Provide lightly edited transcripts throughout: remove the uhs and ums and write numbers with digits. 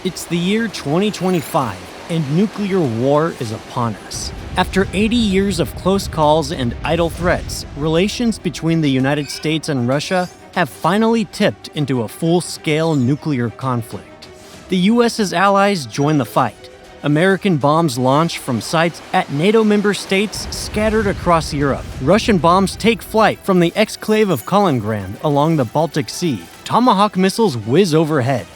It's the year 2025, and nuclear war is upon us. After 80 years of close calls and idle threats, relations between the United States and Russia have finally tipped into a full-scale nuclear conflict. The US's allies join the fight. American bombs launch from sites at NATO member states scattered across Europe. Russian bombs take flight from the exclave of Kaliningrad along the Baltic Sea. Tomahawk missiles whiz overhead.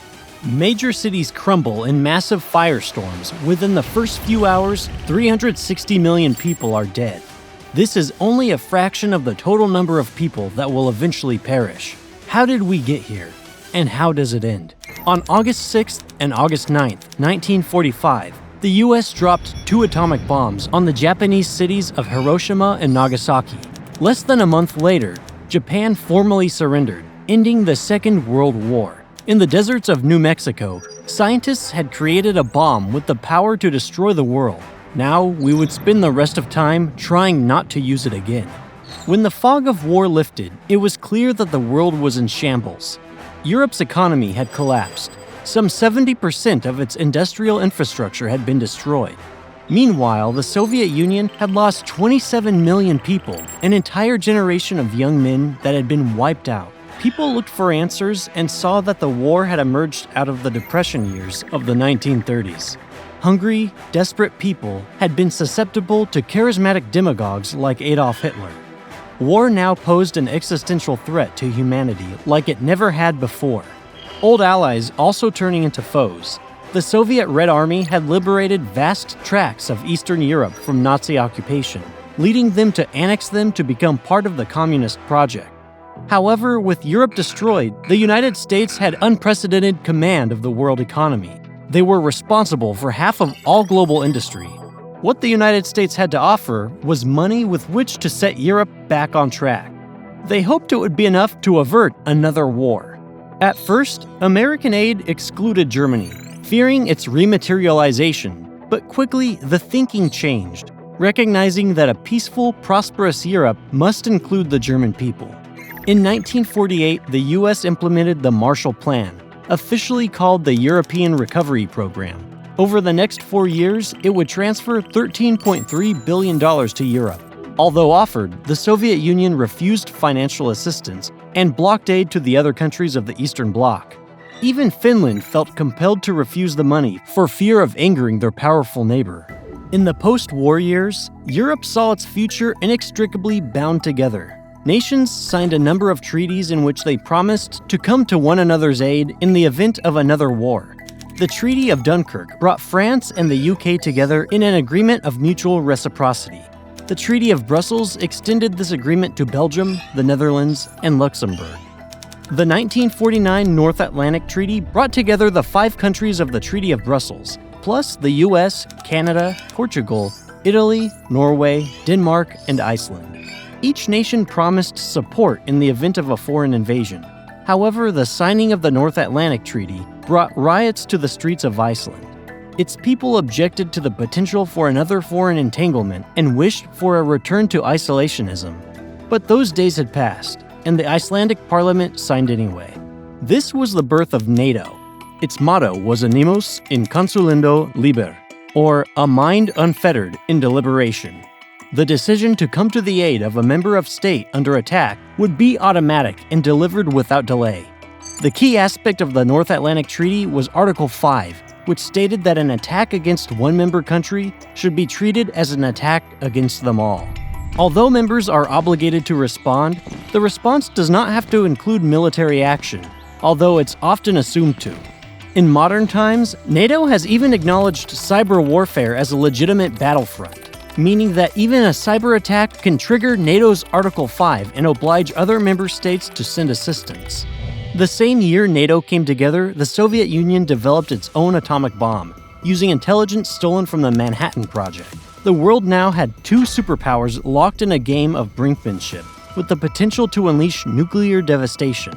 Major cities crumble in massive firestorms. Within the first few hours, 360 million people are dead. This is only a fraction of the total number of people that will eventually perish. How did we get here? And how does it end? On August 6th and August 9th, 1945, the US dropped 2 atomic bombs on the Japanese cities of Hiroshima and Nagasaki. Less than a month later, Japan formally surrendered, ending the Second World War. In the deserts of New Mexico, scientists had created a bomb with the power to destroy the world. Now, we would spend the rest of time trying not to use it again. When the fog of war lifted, it was clear that the world was in shambles. Europe's economy had collapsed. Some 70% of its industrial infrastructure had been destroyed. Meanwhile, the Soviet Union had lost 27 million people, an entire generation of young men that had been wiped out. People looked for answers and saw that the war had emerged out of the Depression years of the 1930s. Hungry, desperate people had been susceptible to charismatic demagogues like Adolf Hitler. War now posed an existential threat to humanity like it never had before. Old allies also turning into foes. The Soviet Red Army had liberated vast tracts of Eastern Europe from Nazi occupation, leading them to annex them to become part of the communist project. However, with Europe destroyed, the United States had unprecedented command of the world economy. They were responsible for half of all global industry. What the United States had to offer was money with which to set Europe back on track. They hoped it would be enough to avert another war. At first, American aid excluded Germany, fearing its rematerialization, but quickly the thinking changed, recognizing that a peaceful, prosperous Europe must include the German people. In 1948, the US implemented the Marshall Plan, officially called the European Recovery Program. Over the next 4 years, it would transfer $13.3 billion to Europe. Although offered, the Soviet Union refused financial assistance and blocked aid to the other countries of the Eastern Bloc. Even Finland felt compelled to refuse the money for fear of angering their powerful neighbor. In the post-war years, Europe saw its future inextricably bound together. Nations signed a number of treaties in which they promised to come to one another's aid in the event of another war. The Treaty of Dunkirk brought France and the UK together in an agreement of mutual reciprocity. The Treaty of Brussels extended this agreement to Belgium, the Netherlands, and Luxembourg. The 1949 North Atlantic Treaty brought together the 5 countries of the Treaty of Brussels, plus the US, Canada, Portugal, Italy, Norway, Denmark, and Iceland. Each nation promised support in the event of a foreign invasion. However, the signing of the North Atlantic Treaty brought riots to the streets of Iceland. Its people objected to the potential for another foreign entanglement and wished for a return to isolationism. But those days had passed, and the Icelandic parliament signed anyway. This was the birth of NATO. Its motto was Animus inconsulendo liber, or a mind unfettered in deliberation. The decision to come to the aid of a member of state under attack would be automatic and delivered without delay. The key aspect of the North Atlantic Treaty was Article 5, which stated that an attack against one member country should be treated as an attack against them all. Although members are obligated to respond, the response does not have to include military action, although it's often assumed to. In modern times, NATO has even acknowledged cyber warfare as a legitimate battlefront, meaning that even a cyber attack can trigger NATO's Article 5 and oblige other member states to send assistance. The same year NATO came together, the Soviet Union developed its own atomic bomb, using intelligence stolen from the Manhattan Project. The world now had 2 superpowers locked in a game of brinkmanship, with the potential to unleash nuclear devastation.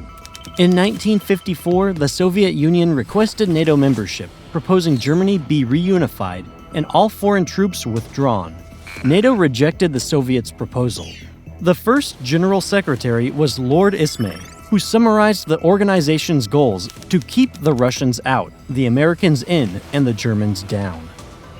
In 1954, the Soviet Union requested NATO membership, proposing Germany be reunified and all foreign troops withdrawn. NATO rejected the Soviets' proposal. The first General Secretary was Lord Ismay, who summarized the organization's goals to keep the Russians out, the Americans in, and the Germans down.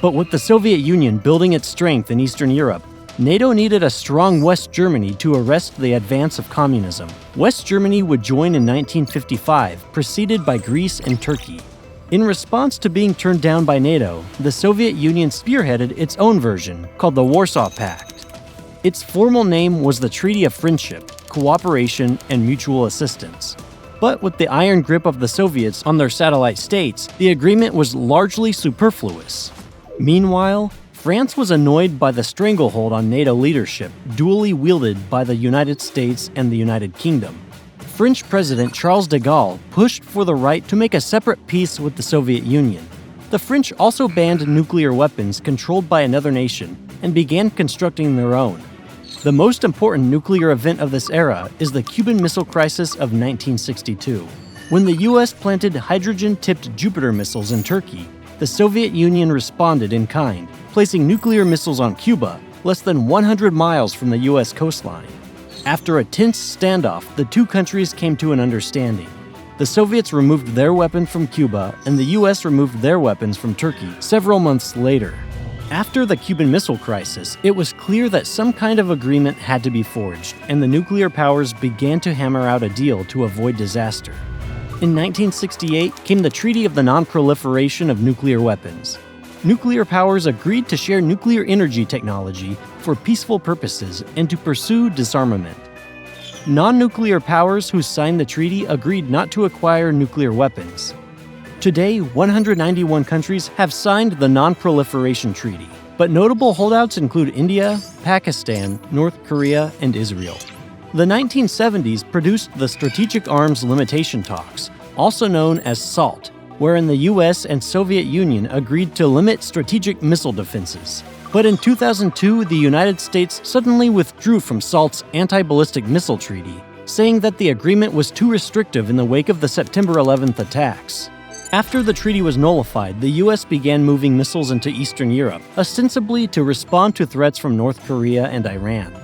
But with the Soviet Union building its strength in Eastern Europe, NATO needed a strong West Germany to arrest the advance of communism. West Germany would join in 1955, preceded by Greece and Turkey. In response to being turned down by NATO, the Soviet Union spearheaded its own version, called the Warsaw Pact. Its formal name was the Treaty of Friendship, Cooperation, and Mutual Assistance. But with the iron grip of the Soviets on their satellite states, the agreement was largely superfluous. Meanwhile, France was annoyed by the stranglehold on NATO leadership, dually wielded by the United States and the United Kingdom. French President Charles de Gaulle pushed for the right to make a separate peace with the Soviet Union. The French also banned nuclear weapons controlled by another nation and began constructing their own. The most important nuclear event of this era is the Cuban Missile Crisis of 1962. When the US planted hydrogen-tipped Jupiter missiles in Turkey, the Soviet Union responded in kind, placing nuclear missiles on Cuba, less than 100 miles from the US coastline. After a tense standoff, the two countries came to an understanding. The Soviets removed their weapon from Cuba, and the US removed their weapons from Turkey several months later. After the Cuban Missile Crisis, it was clear that some kind of agreement had to be forged, and the nuclear powers began to hammer out a deal to avoid disaster. In 1968 came the Treaty of the Non-Proliferation of Nuclear Weapons. Nuclear powers agreed to share nuclear energy technology for peaceful purposes and to pursue disarmament. Non-nuclear powers who signed the treaty agreed not to acquire nuclear weapons. Today, 191 countries have signed the Non-Proliferation Treaty, but notable holdouts include India, Pakistan, North Korea, and Israel. The 1970s produced the Strategic Arms Limitation Talks, also known as SALT, wherein the US and Soviet Union agreed to limit strategic missile defenses. But in 2002, the United States suddenly withdrew from SALT's anti-ballistic missile treaty, saying that the agreement was too restrictive in the wake of the September 11th attacks. After the treaty was nullified, the US began moving missiles into Eastern Europe, ostensibly to respond to threats from North Korea and Iran.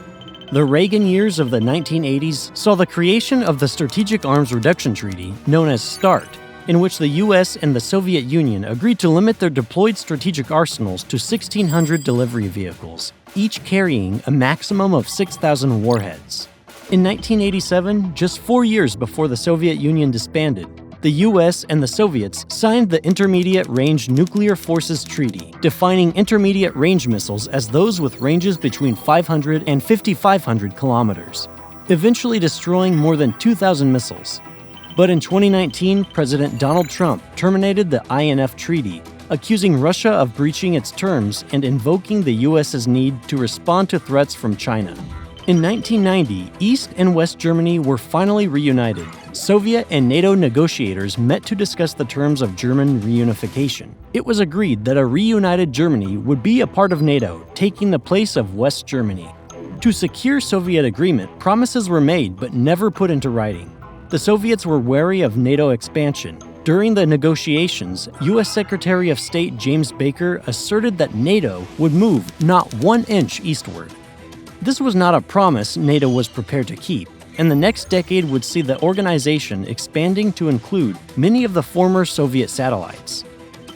The Reagan years of the 1980s saw the creation of the Strategic Arms Reduction Treaty, known as START, in which the US and the Soviet Union agreed to limit their deployed strategic arsenals to 1,600 delivery vehicles, each carrying a maximum of 6,000 warheads. In 1987, just 4 years before the Soviet Union disbanded, the US and the Soviets signed the Intermediate Range Nuclear Forces Treaty, defining intermediate range missiles as those with ranges between 500 and 5,500 kilometers, eventually destroying more than 2,000 missiles. But in 2019, President Donald Trump terminated the INF Treaty, accusing Russia of breaching its terms and invoking the US's need to respond to threats from China. In 1990, East and West Germany were finally reunited. Soviet and NATO negotiators met to discuss the terms of German reunification. It was agreed that a reunited Germany would be a part of NATO, taking the place of West Germany. To secure Soviet agreement, promises were made but never put into writing. The Soviets were wary of NATO expansion. During the negotiations, U.S. Secretary of State James Baker asserted that NATO would move not 1 inch eastward. This was not a promise NATO was prepared to keep, and the next decade would see the organization expanding to include many of the former Soviet satellites.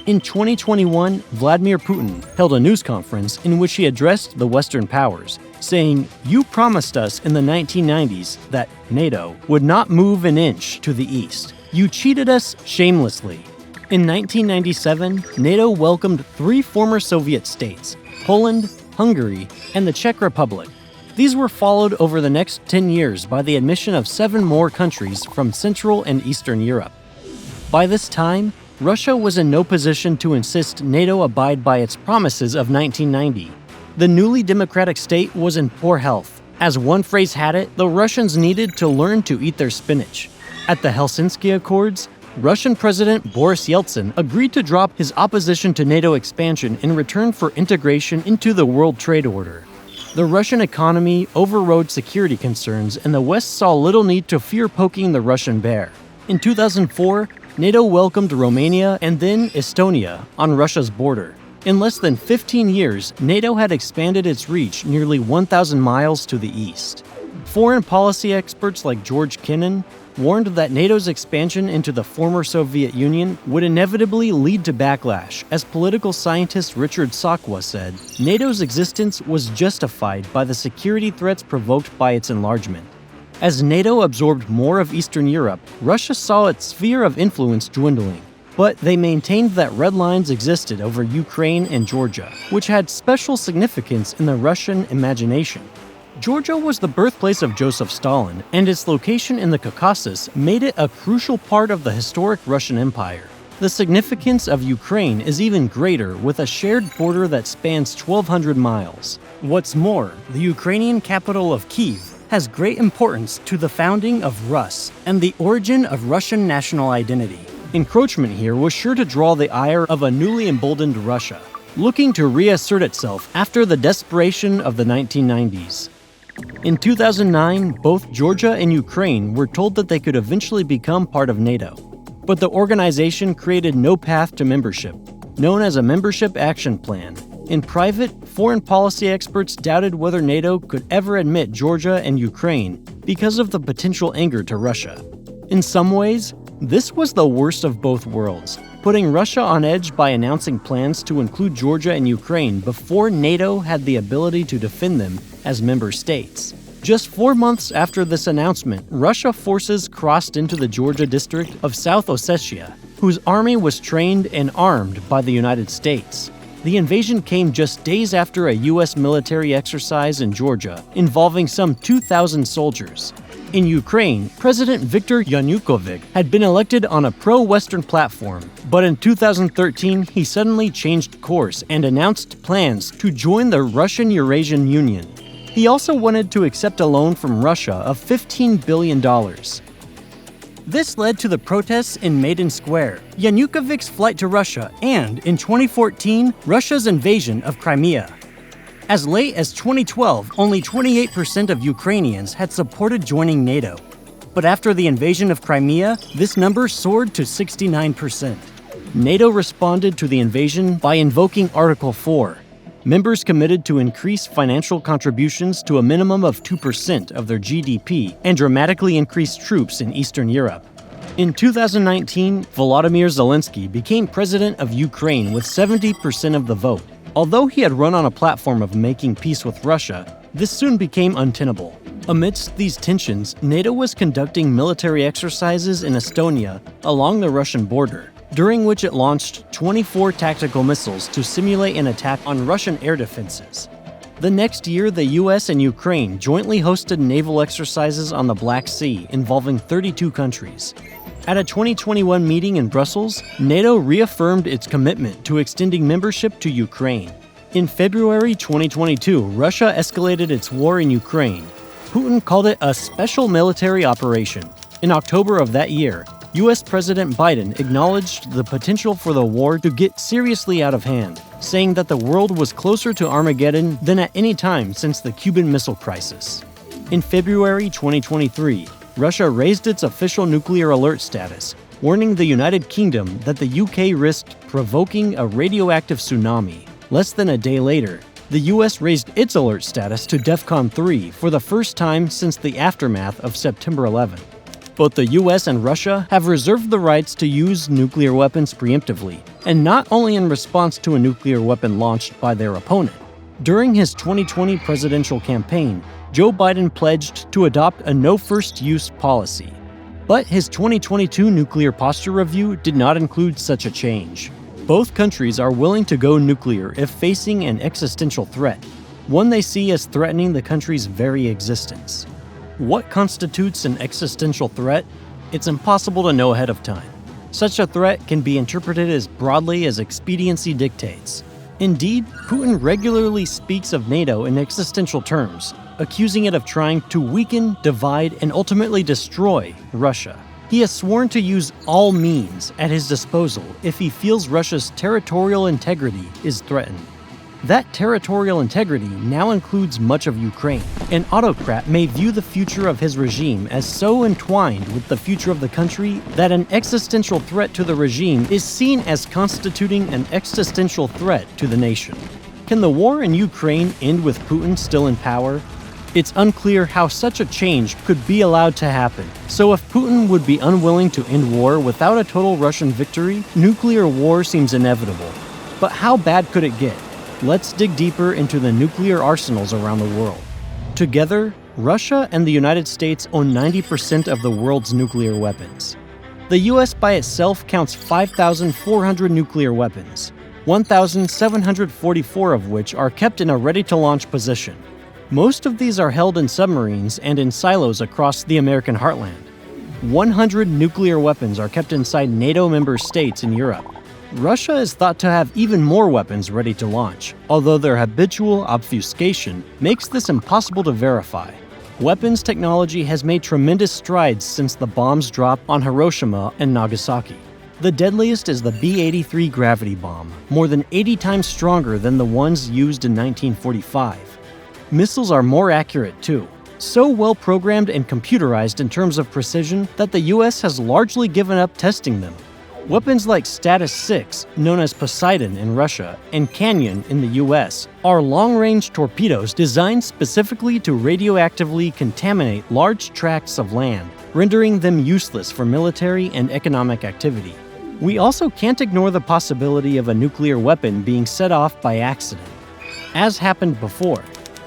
In 2021, Vladimir Putin held a news conference in which he addressed the Western powers, saying, "You promised us in the 1990s that NATO would not move an inch to the east. You cheated us shamelessly." In 1997, NATO welcomed 3 former Soviet states, Poland, Hungary, and the Czech Republic. These were followed over the next 10 years by the admission of 7 more countries from Central and Eastern Europe. By this time, Russia was in no position to insist NATO abide by its promises of 1990. The newly democratic state was in poor health. As one phrase had it, the Russians needed to learn to eat their spinach. At the Helsinki Accords, Russian President Boris Yeltsin agreed to drop his opposition to NATO expansion in return for integration into the World Trade Order. The Russian economy overrode security concerns, and the West saw little need to fear poking the Russian bear. In 2004, NATO welcomed Romania and then Estonia on Russia's border. In less than 15 years, NATO had expanded its reach nearly 1,000 miles to the east. Foreign policy experts like George Kennan warned that NATO's expansion into the former Soviet Union would inevitably lead to backlash. As political scientist Richard Sakwa said, NATO's existence was justified by the security threats provoked by its enlargement. As NATO absorbed more of Eastern Europe, Russia saw its sphere of influence dwindling. But they maintained that red lines existed over Ukraine and Georgia, which had special significance in the Russian imagination. Georgia was the birthplace of Joseph Stalin, and its location in the Caucasus made it a crucial part of the historic Russian Empire. The significance of Ukraine is even greater, with a shared border that spans 1,200 miles. What's more, the Ukrainian capital of Kyiv has great importance to the founding of Rus and the origin of Russian national identity. Encroachment here was sure to draw the ire of a newly emboldened Russia, looking to reassert itself after the desperation of the 1990s. In 2009, both Georgia and Ukraine were told that they could eventually become part of NATO. But the organization created no path to membership, known as a Membership Action Plan. In private, foreign policy experts doubted whether NATO could ever admit Georgia and Ukraine because of the potential anger to Russia. In some ways, this was the worst of both worlds, putting Russia on edge by announcing plans to include Georgia and Ukraine before NATO had the ability to defend them as member states. Just 4 months after this announcement, Russia forces crossed into the Georgia district of South Ossetia, whose army was trained and armed by the United States. The invasion came just days after a U.S. military exercise in Georgia involving some 2,000 soldiers. In Ukraine, President Viktor Yanukovych had been elected on a pro-Western platform, but in 2013 he suddenly changed course and announced plans to join the Russian Eurasian Union. He also wanted to accept a loan from Russia of $15 billion. This led to the protests in Maidan Square, Yanukovych's flight to Russia, and, in 2014, Russia's invasion of Crimea. As late as 2012, only 28% of Ukrainians had supported joining NATO. But after the invasion of Crimea, this number soared to 69%. NATO responded to the invasion by invoking Article 4. Members committed to increase financial contributions to a minimum of 2% of their GDP and dramatically increase troops in Eastern Europe. In 2019, Volodymyr Zelensky became president of Ukraine with 70% of the vote. Although he had run on a platform of making peace with Russia, this soon became untenable. Amidst these tensions, NATO was conducting military exercises in Estonia along the Russian border, during which it launched 24 tactical missiles to simulate an attack on Russian air defenses. The next year, the US and Ukraine jointly hosted naval exercises on the Black Sea involving 32 countries. At a 2021 meeting in Brussels, NATO reaffirmed its commitment to extending membership to Ukraine. In February 2022, Russia escalated its war in Ukraine. Putin called it a special military operation. In October of that year, US President Biden acknowledged the potential for the war to get seriously out of hand, saying that the world was closer to Armageddon than at any time since the Cuban Missile Crisis. In February 2023, Russia raised its official nuclear alert status, warning the United Kingdom that the UK risked provoking a radioactive tsunami. Less than a day later, the US raised its alert status to DEFCON 3 for the first time since the aftermath of September 11. Both the US and Russia have reserved the rights to use nuclear weapons preemptively, and not only in response to a nuclear weapon launched by their opponent. During his 2020 presidential campaign, Joe Biden pledged to adopt a no-first-use policy. But his 2022 nuclear posture review did not include such a change. Both countries are willing to go nuclear if facing an existential threat, one they see as threatening the country's very existence. What constitutes an existential threat? It's impossible to know ahead of time. Such a threat can be interpreted as broadly as expediency dictates. Indeed, Putin regularly speaks of NATO in existential terms, accusing it of trying to weaken, divide, and ultimately destroy Russia. He has sworn to use all means at his disposal if he feels Russia's territorial integrity is threatened. That territorial integrity now includes much of Ukraine. An autocrat may view the future of his regime as so entwined with the future of the country that an existential threat to the regime is seen as constituting an existential threat to the nation. Can the war in Ukraine end with Putin still in power? It's unclear how such a change could be allowed to happen. So if Putin would be unwilling to end war without a total Russian victory, nuclear war seems inevitable. But how bad could it get? Let's dig deeper into the nuclear arsenals around the world. Together, Russia and the United States own 90% of the world's nuclear weapons. The US by itself counts 5,400 nuclear weapons, 1,744 of which are kept in a ready-to-launch position. Most of these are held in submarines and in silos across the American heartland. 100 nuclear weapons are kept inside NATO member states in Europe. Russia is thought to have even more weapons ready to launch, although their habitual obfuscation makes this impossible to verify. Weapons technology has made tremendous strides since the bombs dropped on Hiroshima and Nagasaki. The deadliest is the B-83 gravity bomb, more than 80 times stronger than the ones used in 1945. Missiles are more accurate too, so well programmed and computerized in terms of precision that the US has largely given up testing them. Weapons like Status 6, known as Poseidon in Russia, and Canyon in the US, are long-range torpedoes designed specifically to radioactively contaminate large tracts of land, rendering them useless for military and economic activity. We also can't ignore the possibility of a nuclear weapon being set off by accident. As happened before,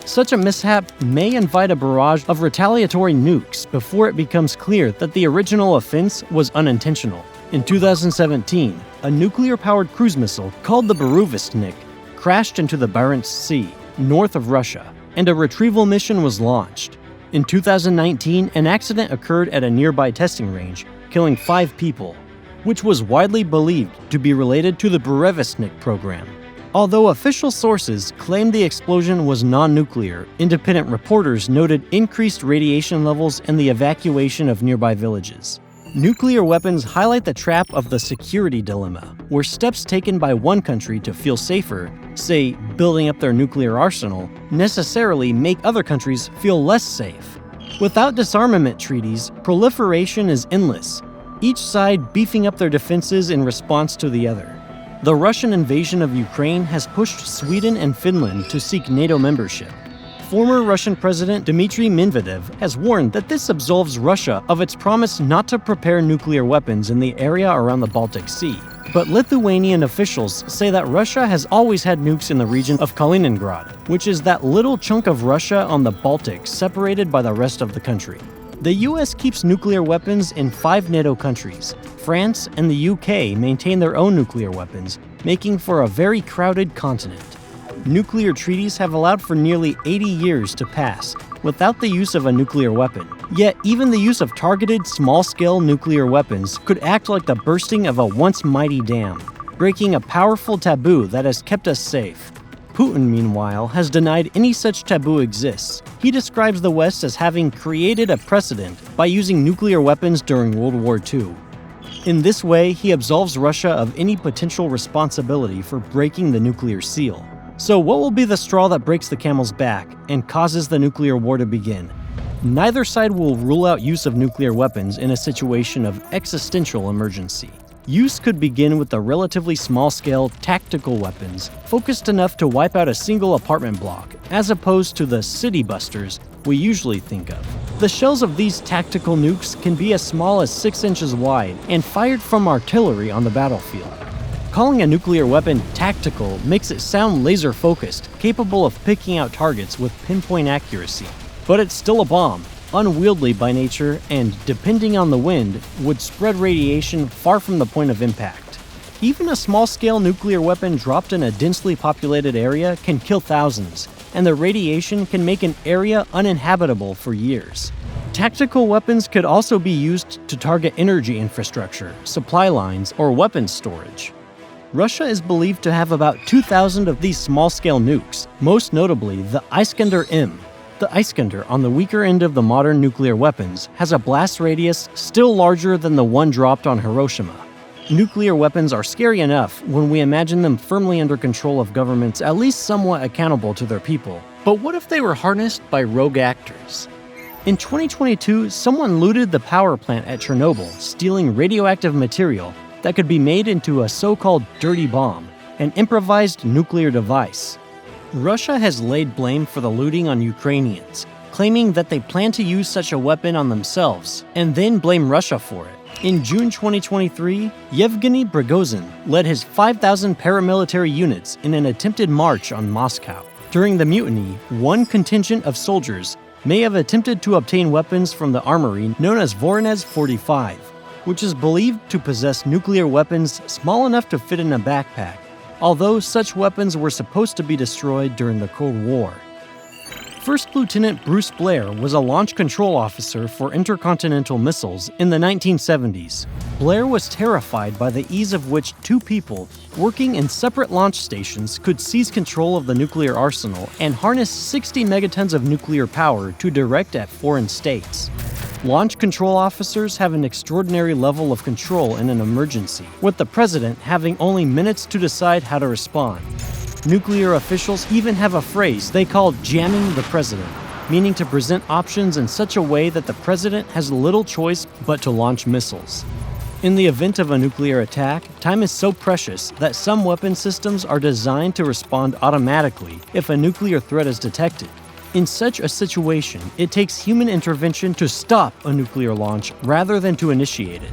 such a mishap may invite a barrage of retaliatory nukes before it becomes clear that the original offense was unintentional. In 2017, a nuclear-powered cruise missile called the Burevestnik crashed into the Barents Sea, north of Russia, and a retrieval mission was launched. In 2019, an accident occurred at a nearby testing range, killing 5 people, which was widely believed to be related to the Burevestnik program. Although official sources claimed the explosion was non-nuclear, independent reporters noted increased radiation levels and the evacuation of nearby villages. Nuclear weapons highlight the trap of the security dilemma, where steps taken by one country to feel safer, say building up their nuclear arsenal, necessarily make other countries feel less safe. Without disarmament treaties, proliferation is endless, each side beefing up their defenses in response to the other. The Russian invasion of Ukraine has pushed Sweden and Finland to seek NATO membership. Former Russian President Dmitry Medvedev has warned that this absolves Russia of its promise not to prepare nuclear weapons in the area around the Baltic Sea. But Lithuanian officials say that Russia has always had nukes in the region of Kaliningrad, which is that little chunk of Russia on the Baltic separated by the rest of the country. The US keeps nuclear weapons in 5 NATO countries. France and the UK maintain their own nuclear weapons, making for a very crowded continent. Nuclear treaties have allowed for nearly 80 years to pass without the use of a nuclear weapon. Yet even the use of targeted, small-scale nuclear weapons could act like the bursting of a once mighty dam, breaking a powerful taboo that has kept us safe. Putin, meanwhile, has denied any such taboo exists. He describes the West as having created a precedent by using nuclear weapons during World War II. In this way, he absolves Russia of any potential responsibility for breaking the nuclear seal. So what will be the straw that breaks the camel's back and causes the nuclear war to begin? Neither side will rule out use of nuclear weapons in a situation of existential emergency. Use could begin with the relatively small-scale tactical weapons, focused enough to wipe out a single apartment block, as opposed to the city busters we usually think of. The shells of these tactical nukes can be as small as 6 inches wide and fired from artillery on the battlefield. Calling a nuclear weapon tactical makes it sound laser-focused, capable of picking out targets with pinpoint accuracy. But it's still a bomb, unwieldy by nature, and, depending on the wind, would spread radiation far from the point of impact. Even a small-scale nuclear weapon dropped in a densely populated area can kill thousands, and the radiation can make an area uninhabitable for years. Tactical weapons could also be used to target energy infrastructure, supply lines, or weapons storage. Russia is believed to have about 2,000 of these small-scale nukes, most notably the Iskander-M. The Iskander, on the weaker end of the modern nuclear weapons, has a blast radius still larger than the one dropped on Hiroshima. Nuclear weapons are scary enough when we imagine them firmly under control of governments at least somewhat accountable to their people. But what if they were harnessed by rogue actors? In 2022, someone looted the power plant at Chernobyl, stealing radioactive material that could be made into a so-called dirty bomb, an improvised nuclear device. Russia has laid blame for the looting on Ukrainians, claiming that they plan to use such a weapon on themselves and then blame Russia for it. In June 2023, Yevgeny Prigozhin led his 5,000 paramilitary units in an attempted march on Moscow. During the mutiny, one contingent of soldiers may have attempted to obtain weapons from the armory known as Voronezh 45, which is believed to possess nuclear weapons small enough to fit in a backpack, although such weapons were supposed to be destroyed during the Cold War. First Lieutenant Bruce Blair was a launch control officer for intercontinental missiles in the 1970s. Blair was terrified by the ease of which two people working in separate launch stations could seize control of the nuclear arsenal and harness 60 megatons of nuclear power to direct at foreign states. Launch control officers have an extraordinary level of control in an emergency, with the president having only minutes to decide how to respond. Nuclear officials even have a phrase they call jamming the president, meaning to present options in such a way that the president has little choice but to launch missiles. In the event of a nuclear attack, time is so precious that some weapon systems are designed to respond automatically if a nuclear threat is detected. In such a situation, it takes human intervention to stop a nuclear launch rather than to initiate it.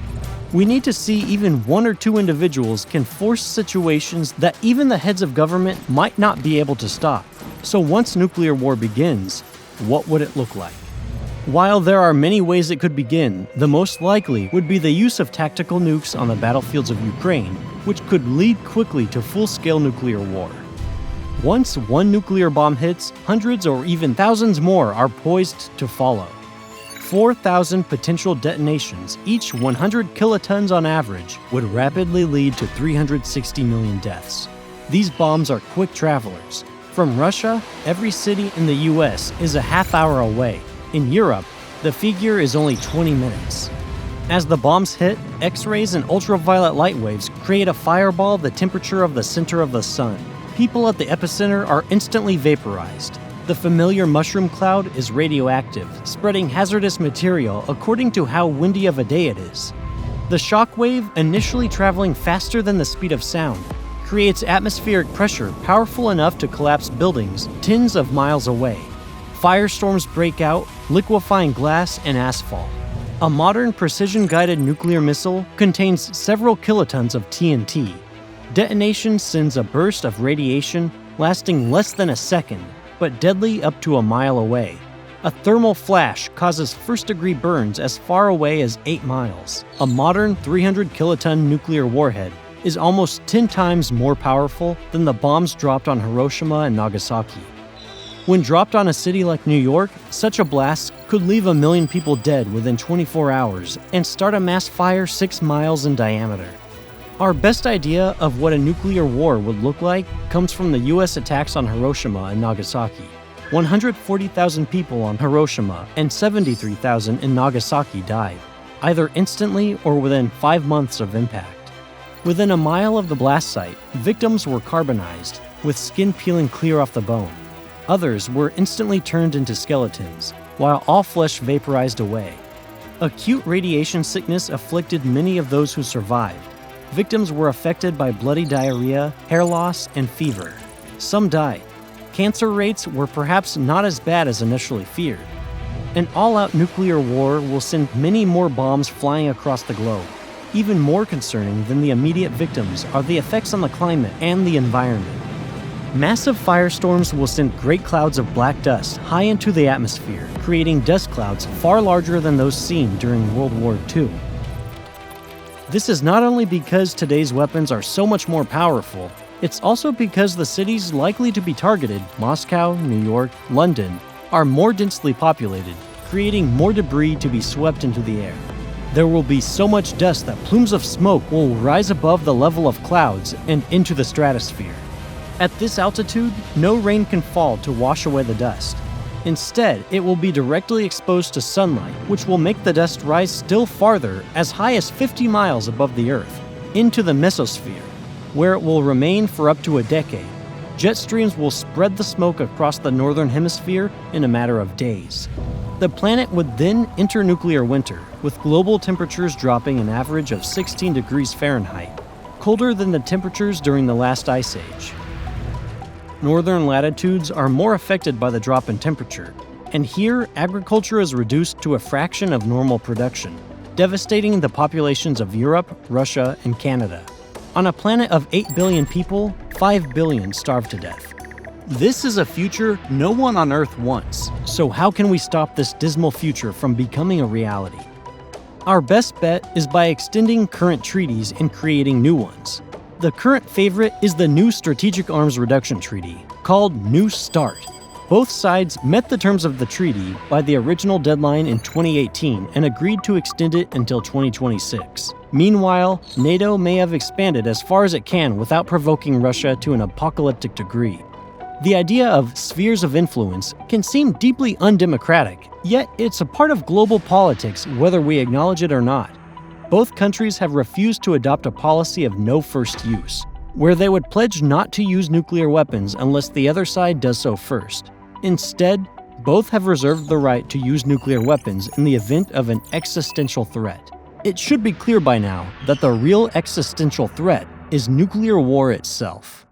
We need to see even one or two individuals can force situations that even the heads of government might not be able to stop. So once nuclear war begins, what would it look like? While there are many ways it could begin, the most likely would be the use of tactical nukes on the battlefields of Ukraine, which could lead quickly to full-scale nuclear war. Once one nuclear bomb hits, hundreds or even thousands more are poised to follow. 4,000 potential detonations, each 100 kilotons on average, would rapidly lead to 360 million deaths. These bombs are quick travelers. From Russia, every city in the US is a half hour away. In Europe, the figure is only 20 minutes. As the bombs hit, X-rays and ultraviolet light waves create a fireball the temperature of the center of the sun. People at the epicenter are instantly vaporized. The familiar mushroom cloud is radioactive, spreading hazardous material according to how windy of a day it is. The shock wave, initially traveling faster than the speed of sound, creates atmospheric pressure powerful enough to collapse buildings tens of miles away. Firestorms break out, liquefying glass and asphalt. A modern precision-guided nuclear missile contains several kilotons of TNT. Detonation sends a burst of radiation lasting less than a second, but deadly up to a mile away. A thermal flash causes first-degree burns as far away as 8 miles. A modern 300-kiloton nuclear warhead is almost 10 times more powerful than the bombs dropped on Hiroshima and Nagasaki. When dropped on a city like New York, such a blast could leave 1 million people dead within 24 hours and start a mass fire 6 miles in diameter. Our best idea of what a nuclear war would look like comes from the US attacks on Hiroshima and Nagasaki. 140,000 people on Hiroshima and 73,000 in Nagasaki died, either instantly or within 5 months of impact. Within a mile of the blast site, victims were carbonized, with skin peeling clear off the bone. Others were instantly turned into skeletons, while all flesh vaporized away. Acute radiation sickness afflicted many of those who survived. Victims were affected by bloody diarrhea, hair loss, and fever. Some died. Cancer rates were perhaps not as bad as initially feared. An all-out nuclear war will send many more bombs flying across the globe. Even more concerning than the immediate victims are the effects on the climate and the environment. Massive firestorms will send great clouds of black dust high into the atmosphere, creating dust clouds far larger than those seen during World War II. This is not only because today's weapons are so much more powerful, it's also because the cities likely to be targeted, Moscow, New York, London, are more densely populated, creating more debris to be swept into the air. There will be so much dust that plumes of smoke will rise above the level of clouds and into the stratosphere. At this altitude, no rain can fall to wash away the dust. Instead, it will be directly exposed to sunlight, which will make the dust rise still farther, as high as 50 miles above the Earth, into the mesosphere, where it will remain for up to a decade. Jet streams will spread the smoke across the northern hemisphere in a matter of days. The planet would then enter nuclear winter, with global temperatures dropping an average of 16 degrees Fahrenheit, colder than the temperatures during the last ice age. Northern latitudes are more affected by the drop in temperature. And here, agriculture is reduced to a fraction of normal production, devastating the populations of Europe, Russia, and Canada. On a planet of 8 billion people, 5 billion starve to death. This is a future no one on Earth wants. So how can we stop this dismal future from becoming a reality? Our best bet is by extending current treaties and creating new ones. The current favorite is the new Strategic Arms Reduction Treaty, called New START. Both sides met the terms of the treaty by the original deadline in 2018 and agreed to extend it until 2026. Meanwhile, NATO may have expanded as far as it can without provoking Russia to an apocalyptic degree. The idea of spheres of influence can seem deeply undemocratic, yet it's a part of global politics whether we acknowledge it or not. Both countries have refused to adopt a policy of no first use, where they would pledge not to use nuclear weapons unless the other side does so first. Instead, both have reserved the right to use nuclear weapons in the event of an existential threat. It should be clear by now that the real existential threat is nuclear war itself.